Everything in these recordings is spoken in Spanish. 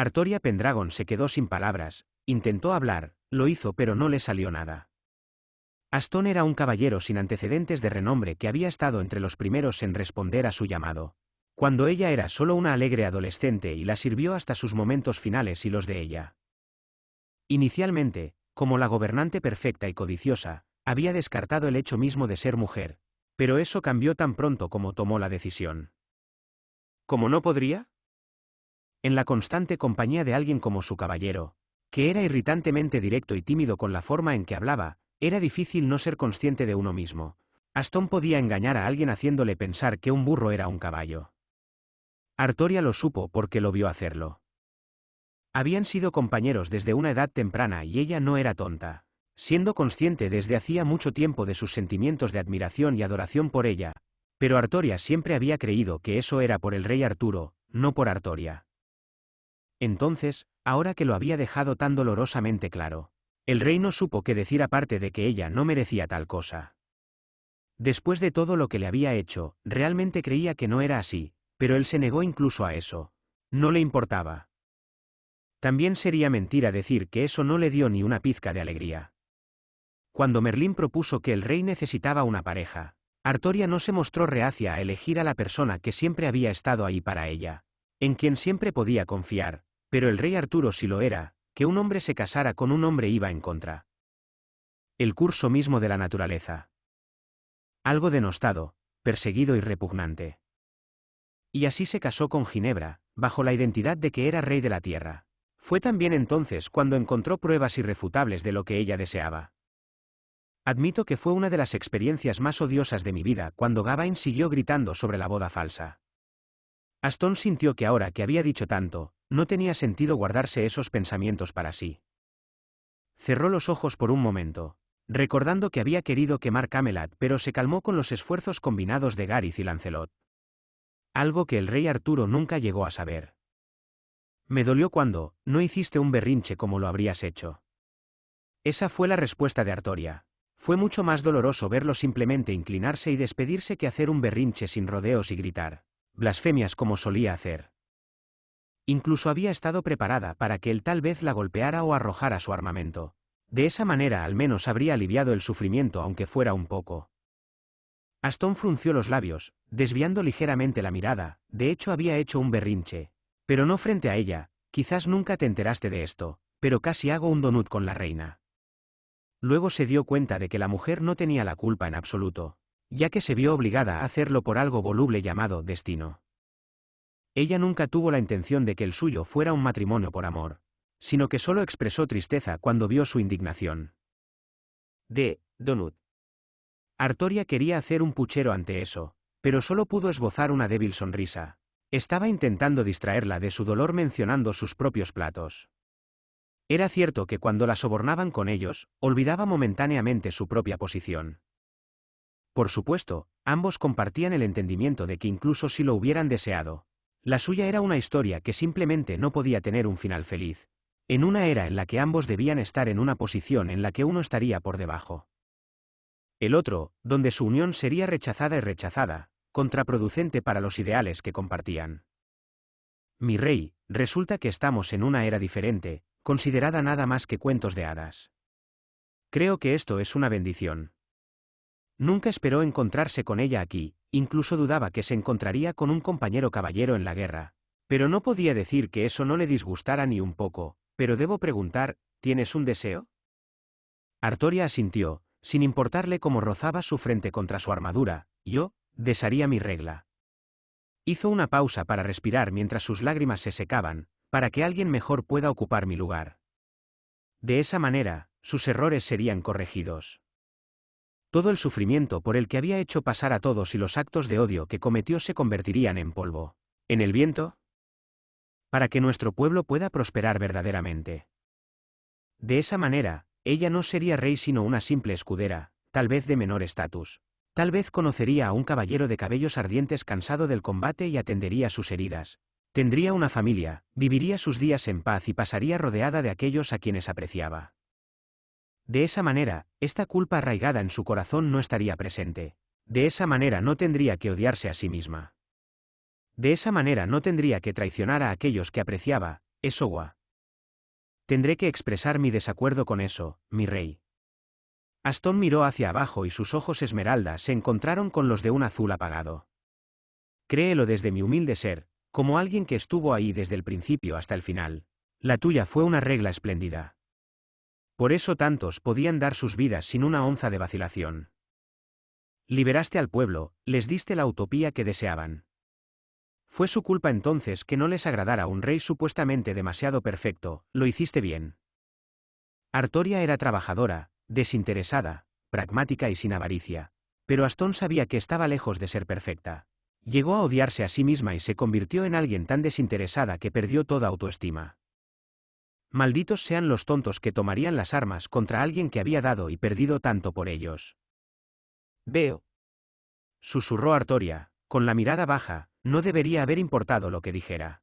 Artoria Pendragon se quedó sin palabras, intentó hablar, lo hizo pero no le salió nada. Aston era un caballero sin antecedentes de renombre que había estado entre los primeros en responder a su llamado, cuando ella era solo una alegre adolescente y la sirvió hasta sus momentos finales y los de ella. Inicialmente, como la gobernante perfecta y codiciosa, había descartado el hecho mismo de ser mujer, pero eso cambió tan pronto como tomó la decisión. ¿Cómo no podría? En la constante compañía de alguien como su caballero, que era irritantemente directo y tímido con la forma en que hablaba, era difícil no ser consciente de uno mismo. Aston podía engañar a alguien haciéndole pensar que un burro era un caballo. Artoria lo supo porque lo vio hacerlo. Habían sido compañeros desde una edad temprana y ella no era tonta, siendo consciente desde hacía mucho tiempo de sus sentimientos de admiración y adoración por ella, pero Artoria siempre había creído que eso era por el rey Arturo, no por Artoria. Entonces, ahora que lo había dejado tan dolorosamente claro, el rey no supo qué decir aparte de que ella no merecía tal cosa. Después de todo lo que le había hecho, realmente creía que no era así, pero él se negó incluso a eso. No le importaba. También sería mentira decir que eso no le dio ni una pizca de alegría. Cuando Merlín propuso que el rey necesitaba una pareja, Artoria no se mostró reacia a elegir a la persona que siempre había estado ahí para ella, en quien siempre podía confiar, pero el rey Arturo sí lo era, que un hombre se casara con un hombre iba en contra. El curso mismo de la naturaleza. Algo denostado, perseguido y repugnante. Y así se casó con Ginebra, bajo la identidad de que era rey de la tierra. Fue también entonces cuando encontró pruebas irrefutables de lo que ella deseaba. Admito que fue una de las experiencias más odiosas de mi vida cuando Gawain siguió gritando sobre la boda falsa. Aston sintió que ahora que había dicho tanto, no tenía sentido guardarse esos pensamientos para sí. Cerró los ojos por un momento, recordando que había querido quemar Camelot, pero se calmó con los esfuerzos combinados de Gareth y Lancelot. Algo que el rey Arturo nunca llegó a saber. Me dolió cuando no hiciste un berrinche como lo habrías hecho. Esa fue la respuesta de Artoria. Fue mucho más doloroso verlo simplemente inclinarse y despedirse que hacer un berrinche sin rodeos y gritar blasfemias como solía hacer. Incluso había estado preparada para que él tal vez la golpeara o arrojara su armamento. De esa manera al menos habría aliviado el sufrimiento aunque fuera un poco. Aston frunció los labios, desviando ligeramente la mirada. De hecho había hecho un berrinche. Pero no frente a ella, quizás nunca te enteraste de esto, pero casi hago un donut con la reina. Luego se dio cuenta de que la mujer no tenía la culpa en absoluto, ya que se vio obligada a hacerlo por algo voluble llamado destino. Ella nunca tuvo la intención de que el suyo fuera un matrimonio por amor, sino que solo expresó tristeza cuando vio su indignación. Donut. Artoria quería hacer un puchero ante eso, pero solo pudo esbozar una débil sonrisa. Estaba intentando distraerla de su dolor mencionando sus propios platos. Era cierto que cuando la sobornaban con ellos, olvidaba momentáneamente su propia posición. Por supuesto, ambos compartían el entendimiento de que incluso si lo hubieran deseado, la suya era una historia que simplemente no podía tener un final feliz, en una era en la que ambos debían estar en una posición en la que uno estaría por debajo. El otro, donde su unión sería rechazada y rechazada, contraproducente para los ideales que compartían. Mi rey, resulta que estamos en una era diferente, considerada nada más que cuentos de hadas. Creo que esto es una bendición. Nunca esperó encontrarse con ella aquí, incluso dudaba que se encontraría con un compañero caballero en la guerra, pero no podía decir que eso no le disgustara ni un poco. Pero debo preguntar, ¿tienes un deseo? Artoria asintió, sin importarle cómo rozaba su frente contra su armadura. Yo desharía mi regla. Hizo una pausa para respirar mientras sus lágrimas se secaban, para que alguien mejor pueda ocupar mi lugar. De esa manera, sus errores serían corregidos. Todo el sufrimiento por el que había hecho pasar a todos y los actos de odio que cometió se convertirían en polvo. ¿En el viento? Para que nuestro pueblo pueda prosperar verdaderamente. De esa manera, ella no sería rey sino una simple escudera, tal vez de menor estatus. Tal vez conocería a un caballero de cabellos ardientes cansado del combate y atendería sus heridas. Tendría una familia, viviría sus días en paz y pasaría rodeada de aquellos a quienes apreciaba. De esa manera, esta culpa arraigada en su corazón no estaría presente. De esa manera no tendría que odiarse a sí misma. De esa manera no tendría que traicionar a aquellos que apreciaba, Esowa. Tendré que expresar mi desacuerdo con eso, mi rey. Aston miró hacia abajo y sus ojos esmeralda se encontraron con los de un azul apagado. Créelo desde mi humilde ser, como alguien que estuvo ahí desde el principio hasta el final. La tuya fue una regla espléndida. Por eso tantos podían dar sus vidas sin una onza de vacilación. Liberaste al pueblo, les diste la utopía que deseaban. Fue su culpa entonces que no les agradara un rey supuestamente demasiado perfecto, lo hiciste bien. Artoria era trabajadora, desinteresada, pragmática y sin avaricia, pero Aston sabía que estaba lejos de ser perfecta. Llegó a odiarse a sí misma y se convirtió en alguien tan desinteresada que perdió toda autoestima. Malditos sean los tontos que tomarían las armas contra alguien que había dado y perdido tanto por ellos. Veo. Susurró Artoria, con la mirada baja, no debería haber importado lo que dijera.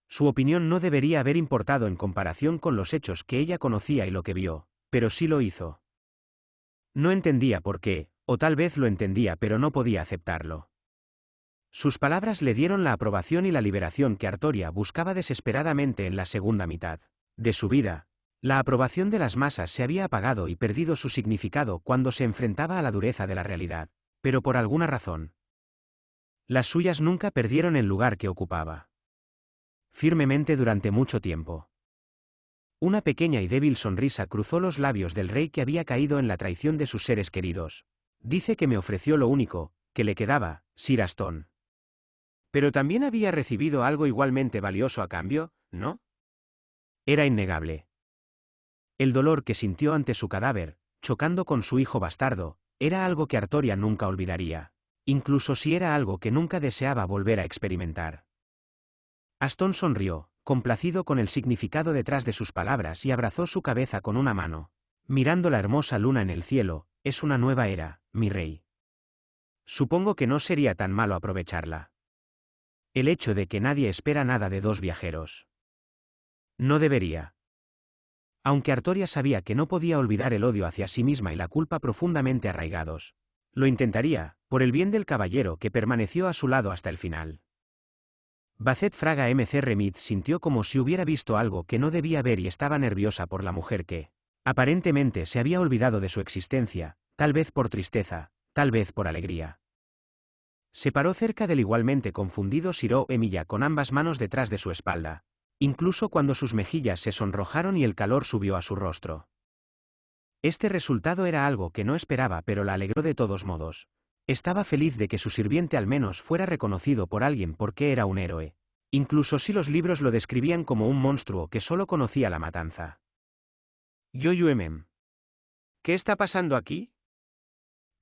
Su opinión no debería haber importado en comparación con los hechos que ella conocía y lo que vio, pero sí lo hizo. No entendía por qué, o tal vez lo entendía pero no podía aceptarlo. Sus palabras le dieron la aprobación y la liberación que Artoria buscaba desesperadamente en la segunda mitad de su vida. La aprobación de las masas se había apagado y perdido su significado cuando se enfrentaba a la dureza de la realidad, pero por alguna razón. Las suyas nunca perdieron el lugar que ocupaba. Firmemente durante mucho tiempo. Una pequeña y débil sonrisa cruzó los labios del rey que había caído en la traición de sus seres queridos. Dice que me ofreció lo único que le quedaba, Sir Aston. Pero también había recibido algo igualmente valioso a cambio, ¿no? Era innegable. El dolor que sintió ante su cadáver, chocando con su hijo bastardo, era algo que Artoria nunca olvidaría, incluso si era algo que nunca deseaba volver a experimentar. Aston sonrió, complacido con el significado detrás de sus palabras y abrazó su cabeza con una mano. Mirando la hermosa luna en el cielo, es una nueva era, mi rey. Supongo que no sería tan malo aprovecharla. El hecho de que nadie espera nada de dos viajeros. No debería. Aunque Artoria sabía que no podía olvidar el odio hacia sí misma y la culpa profundamente arraigados, lo intentaría, por el bien del caballero que permaneció a su lado hasta el final. Bacet Fraga MC Remit sintió como si hubiera visto algo que no debía ver y estaba nerviosa por la mujer que, aparentemente, se había olvidado de su existencia, tal vez por tristeza, tal vez por alegría. Se paró cerca del igualmente confundido Siro Emilia con ambas manos detrás de su espalda, incluso cuando sus mejillas se sonrojaron y el calor subió a su rostro. Este resultado era algo que no esperaba pero la alegró de todos modos. Estaba feliz de que su sirviente al menos fuera reconocido por alguien porque era un héroe, incluso si los libros lo describían como un monstruo que solo conocía la matanza. Yoyuemem. ¿Qué está pasando aquí?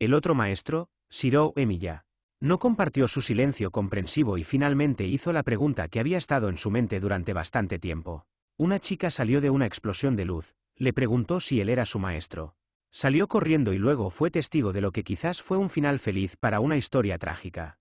El otro maestro, Siro Emilia, no compartió su silencio comprensivo y finalmente hizo la pregunta que había estado en su mente durante bastante tiempo. Una chica salió de una explosión de luz, le preguntó si él era su maestro. Salió corriendo y luego fue testigo de lo que quizás fue un final feliz para una historia trágica.